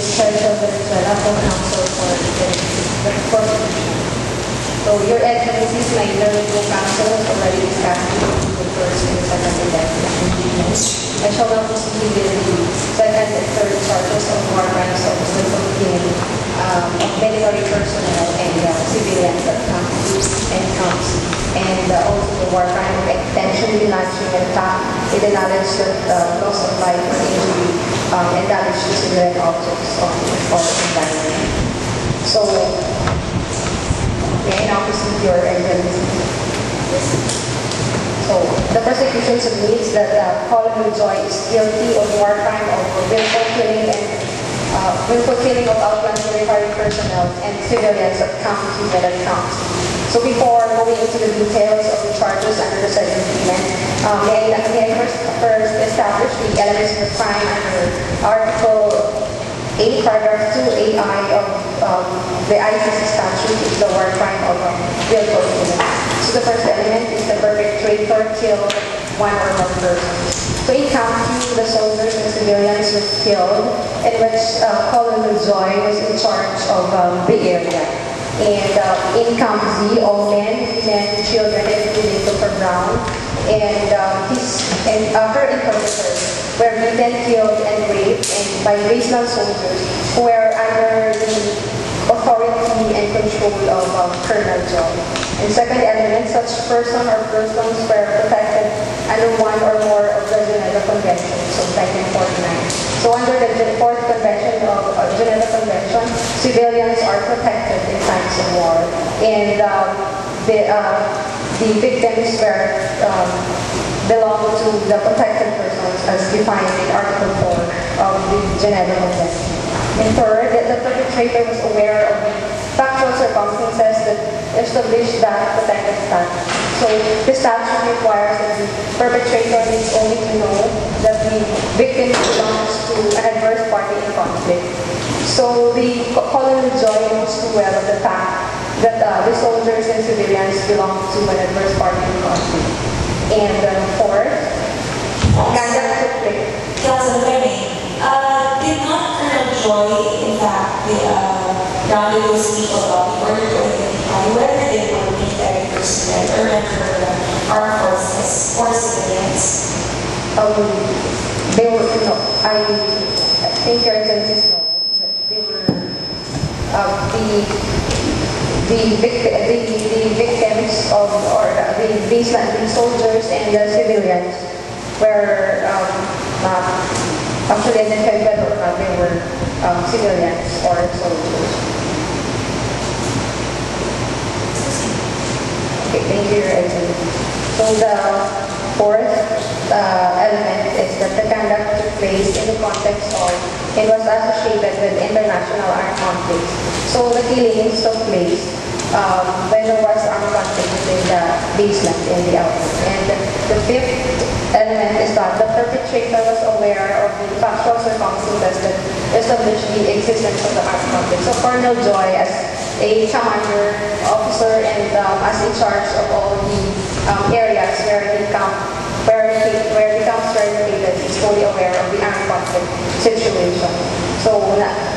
Charge of Venezuela, co-counsel for the prosecution. So your excellencies, my legal counsel has already discussed the first and second indictment. I shall now proceed with the second and third charges of war crimes of willful killing of military personnel and civilians that counts, and also the war crime of intentionally launching an attack with the knowledge that loss of life or injury and damage to civilian objects on the environment. So, may I now proceed your excellency? So, the prosecution submits that Colonel Joy is guilty of war crime of willful killing of outland military personnel and civilians that counts. So before going into the details of the charges under the said agreement, may I first establish the elements of the crime under Article 8, Paragraph 2AI of the ICC statute, is the war crime of willful killing. So the first element is the perpetrator killed one or more persons. So in count 2, the soldiers and civilians were killed, in which Colonel Joy was in charge of the area. And in count Z, all men, children, including Dr. Brown, and her interpreters were beaten, killed, and raped by Graceland soldiers who were under the authority and control of Colonel Joy. And second element, such person or persons were protected under one or more of the Geneva Convention, so 1949. So under the fourth convention of Geneva Convention, civilians are protected in times of war, and the victims were belong to the protected persons as defined in Article 4 of the Geneva Convention. And third, the perpetrator was aware of the factual circumstances that established that protected status. So the statute requires that the perpetrator needs only to know that the victim belongs to an adverse party in conflict. So the Colonel Joy knows too well of the fact that the soldiers and civilians belong to an adverse party in conflict. And fourth, conduct took place. Council did not Colonel Joy, in fact, grounded those people in order to identify whether they were military personnel or member of the armed forces or civilians? They were, no, I think your excellencies know that they were the victims of, or the soldiers and the civilians were actually identified whether or not they were civilians or soldiers. Okay, thank you, Your Excellency. So the fourth element is that the conduct took place in the context of, it was associated with international armed conflicts. So the killings took place when there was armed conflict between the baseline and the outlet. And the fifth element is that the perpetrator was aware of the factual circumstances that established the existence of the armed conflict. So Colonel Joy, as a commander, officer, and as in charge of all the areas where the camps were located, is fully aware of the armed conflict situation. So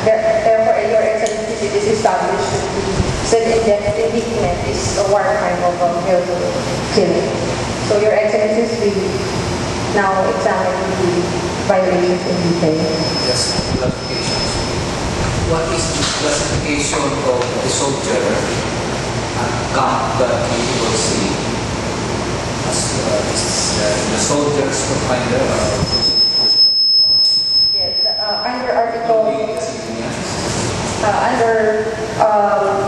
therefore, Your Excellency, it is established that the said indictment is a war crime of willful killing. So Your Excellencies, we now examine the violations in detail. Yes, clarifications. What is the classification of the soldier at camp that we will see as the soldiers confined under Article under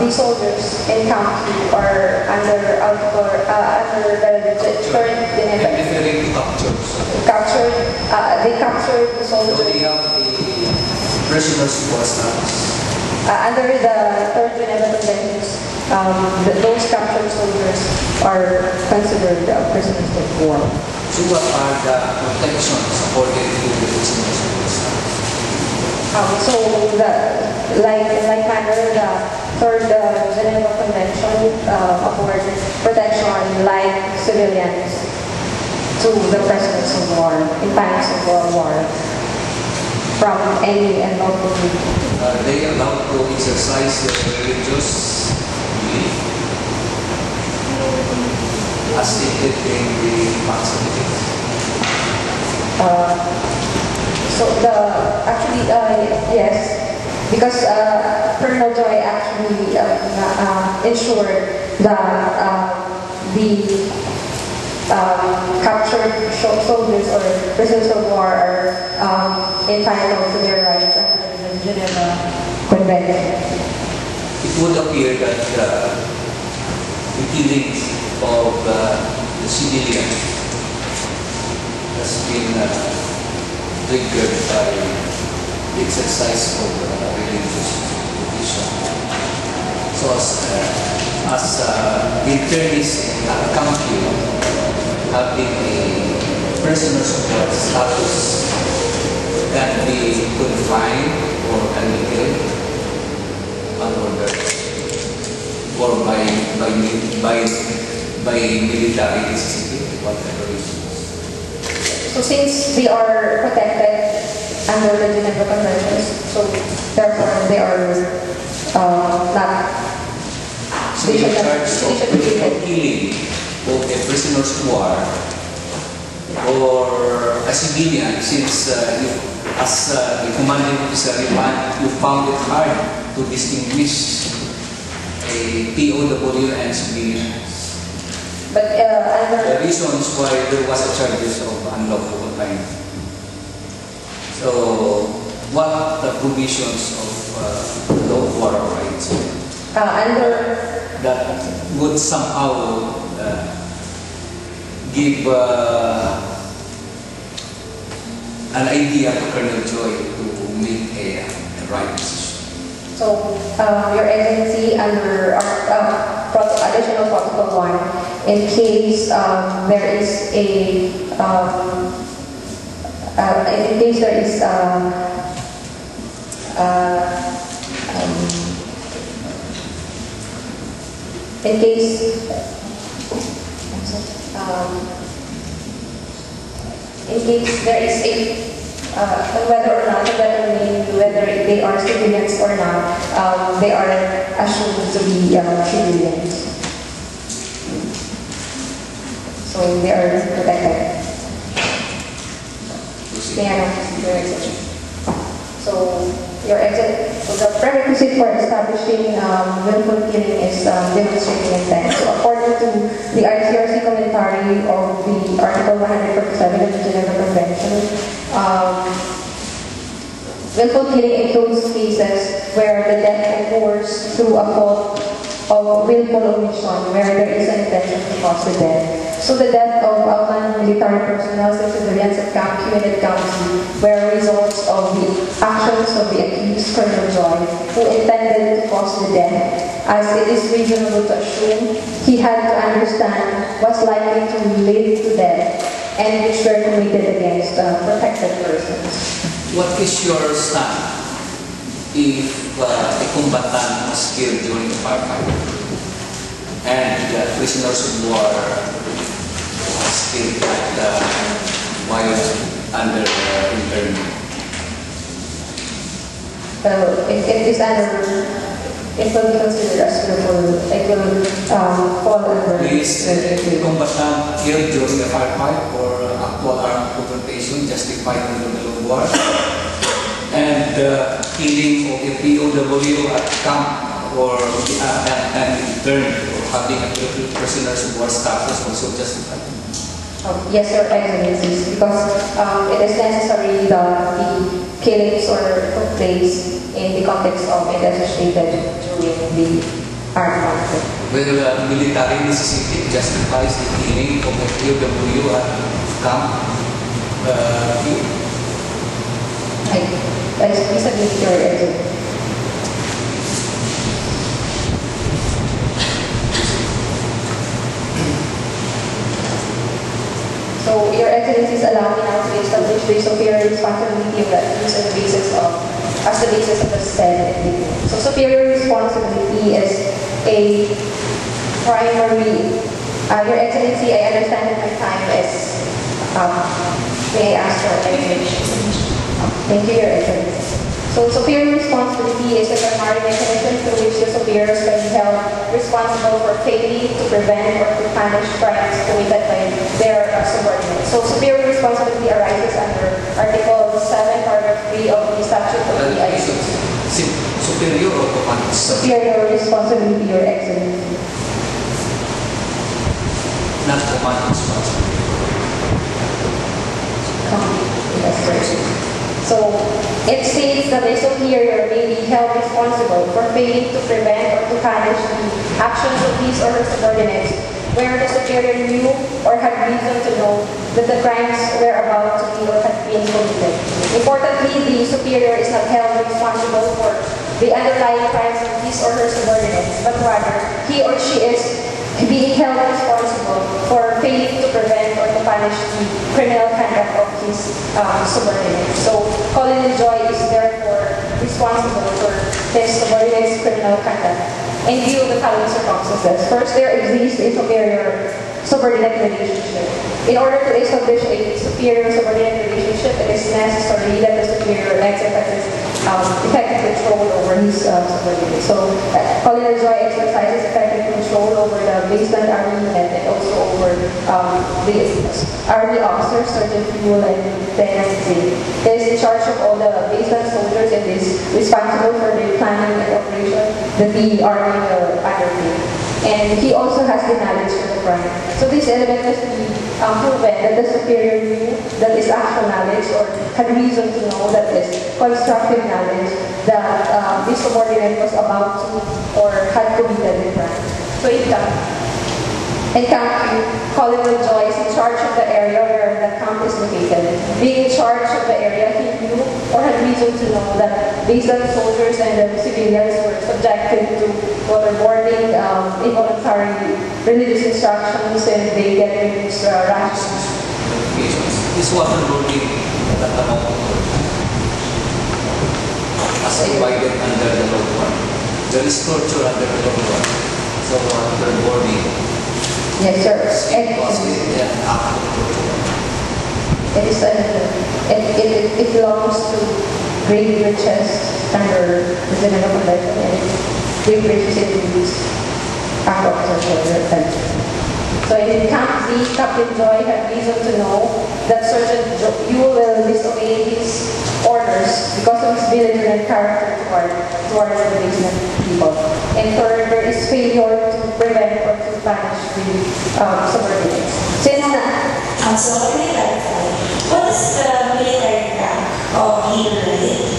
the soldiers in camp or under Article under the current captured they captured the soldiers. So they have the prisoners who are status. Under the third Geneva Conventions, those captured soldiers are considered prisoners of war. So what are the protections according to the prisoners of war status? So like manner, the third Geneva Convention affords protection like civilians to the prisoners of war in times of war. from any and local group. Are they allowed to exercise their religious belief as stated in the Pax Certificate? Yes, because Colonel Joy actually ensured that the captured soldiers or prisoners of war are entitled to their rights under the Geneva Convention. It would appear that the killings of the civilians has been triggered by the exercise of religious tradition. So as internists in country having a prisoner's of war status can be confined or can be killed on order or by military necessity, whatever reasons. So since they are protected under the Geneva Conventions, so therefore they are not. So in charge of killing of a prisoner's of war or a civilian, since as the commanding officer you found it hard to distinguish a POW and civilians. But the reasons why there was a charges of unlawful confinement. So, what are the provisions of law of war rights that would somehow give an idea to Colonel Joy to make a right decision? So, Your Excellency, under additional protocol 1, in case there is whether or not whether they are civilians or not, they are assumed to be civilians. So they are protected. So the prerequisite for establishing willful killing is demonstrating intent. So according to the ICRC commentary of the Article 147 of the Geneva Convention, willful killing includes cases where the death occurs through a fault of willful omission, where there is an intention to cause the death. So the death of outland military personnel and civilians at Camp Unit County were results of the actions of the accused Colonel Joy, who intended to cause the death, as it is reasonable to assume he had to understand what's likely to lead to death, and which were committed against protected persons. What is your stand if a combatant was killed during a firefight and prisoners of war was killed while under internment? If it is it will be considered as willful, it will fall under. Is a combatant killed during a firefight or actual armed confrontation justified under the law of war? And killing of a POW at camp or an intern or having a prisoners of war status also justified? Yes, Your Excellencies, because it is necessary that the killings took place in the context of it associated during the armed conflict. Well, military necessity justifies the killing of a POW at camp. I submit Your Excellency. So, Your Excellencies, allow me now to establish the superior responsibility of the accused as the basis of the said indictment. So, superior responsibility is a primary. Your Excellency, I understand that my time is up. May I ask for explanation? Thank you, Your Excellency. So superior responsibility is a primary mechanism through which the superiors can be held responsible for failing to prevent or to punish crimes committed by their subordinates. So superior responsibility arises under Article 7, Paragraph 3 of the Statute of the ICC. Superior or command? Superior responsibility, Your Excellency. Not command responsibility. Yes, sir. So it states that the superior may be held responsible for failing to prevent or to punish the actions of his or her subordinates where the superior knew or had reason to know that the crimes were about to be or had been committed. Importantly, the superior is not held responsible for the underlying crimes of his or her subordinates, but rather he or she is being held responsible for failing to prevent or to punish the criminal conduct of his subordinates. So, Colonel Joy is therefore responsible for his subordinates' criminal conduct in view of the following circumstances. First, there exists a superior-subordinate relationship. In order to establish a superior-subordinate relationship, it is necessary that the superior exercises effective control over his subordinates. So, Colonel Joy exercises effective control over the baseline army unit and also over the army officers, Sergeant Fuel and Lieutenant Zane. He is in charge of all the baseline soldiers and is responsible for the planning and operation that the army will undertake. And he also has the knowledge of the crime. So this element has to be proven that the superior knew that is actual knowledge or had reason to know that is constructive knowledge that this subordinate was about to or had committed the crime. So in Camp Q, Colonel Joy is in charge of the area where the camp is located. Being in charge of the area, he knew or had reason to know that baseline soldiers and the civilians were subjected to waterboarding, involuntary religious instructions, and they get religious rations. This waterboarding that amount as divided under the law 1. There is torture under the law 1. So waterboarding. Yes, sir. It belongs to grade riches under the General Convention, and grade riches includes act officers. So in Camp Z, Captain Joy had reason to know that Sergeant Yule will disobey his orders because of his belligerent character towards the basement people. And third, there is failure to prevent or to punish the subordinates. Since So let me clarify. What is the military rank of Leader White?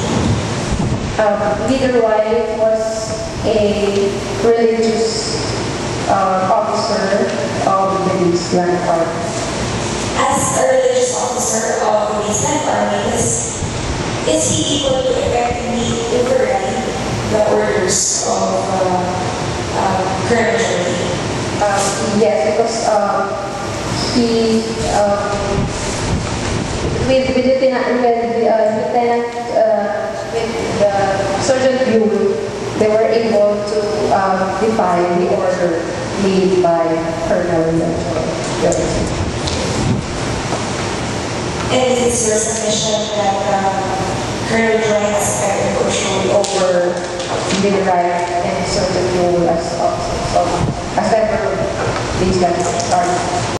Leader White was a religious officer of the Baseline Army. As a religious officer of the Baseline Army, is he able to effectively override the orders of Colonel Joy? Yes, because he with Sergeant Buell, they were able to defy the order made by Colonel Joy. And it is your submission that Colonel Joy has effective control over the right and Sergeant Buell as member of these guys.